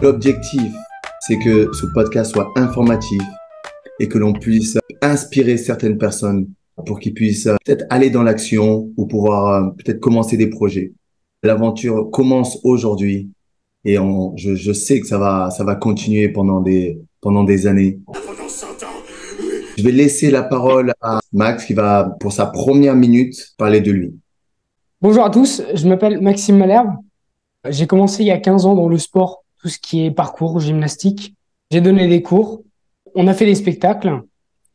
L'objectif, c'est que ce podcast soit informatif et que l'on puisse inspirer certaines personnes pour qu'ils puissent peut-être aller dans l'action ou pouvoir peut-être commencer des projets. L'aventure commence aujourd'hui et je sais que ça va continuer pendant des années. Je vais laisser la parole à Max qui va, pour sa première minute, parler de lui. Bonjour à tous, je m'appelle Maxime Malherbe. J'ai commencé il y a 15 ans dans le sport, tout ce qui est parcours, gymnastique. J'ai donné des cours, on a fait des spectacles.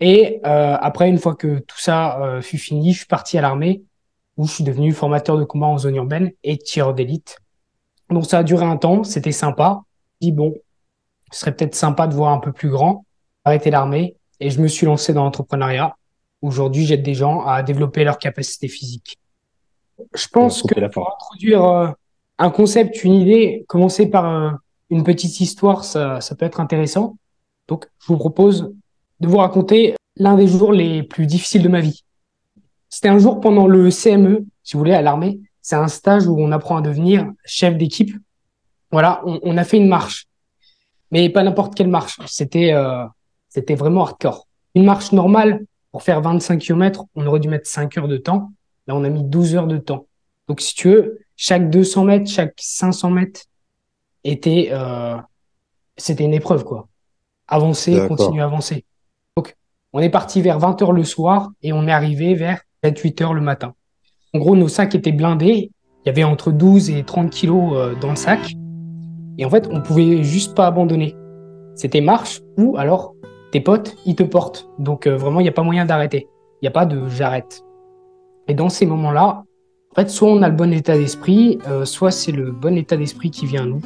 Et après, une fois que tout ça fut fini, je suis parti à l'armée où je suis devenu formateur de combat en zone urbaine et tireur d'élite. Donc ça a duré un temps, c'était sympa. Je dis bon, ce serait peut-être sympa de voir un peu plus grand, arrêter l'armée. Et je me suis lancé dans l'entrepreneuriat. Aujourd'hui, j'aide des gens à développer leurs capacités physiques. Je On va pense que couper la fin. pour introduire un concept, une idée, commencer par une petite histoire, ça peut être intéressant. Donc, je vous propose de vous raconter l'un des jours les plus difficiles de ma vie. C'était un jour pendant le CME, si vous voulez, à l'armée. C'est un stage où on apprend à devenir chef d'équipe. Voilà, on a fait une marche, mais pas n'importe quelle marche. C'était vraiment hardcore. Une marche normale, pour faire 25 km, on aurait dû mettre 5 heures de temps. Là, on a mis 12 heures de temps. Donc, si tu veux, chaque 200 mètres, chaque 500 mètres était, c'était une épreuve, quoi. Avancer, D'accord. continuer à avancer. Donc, on est parti vers 20 heures le soir et on est arrivé vers 7-8 heures le matin. En gros, nos sacs étaient blindés. Il y avait entre 12 et 30 kilos dans le sac. Et en fait, on pouvait juste pas abandonner. C'était marche ou alors tes potes, ils te portent. Donc, vraiment, il n'y a pas moyen d'arrêter. Il n'y a pas de j'arrête. Et dans ces moments-là, en fait, soit on a le bon état d'esprit, soit c'est le bon état d'esprit qui vient à nous.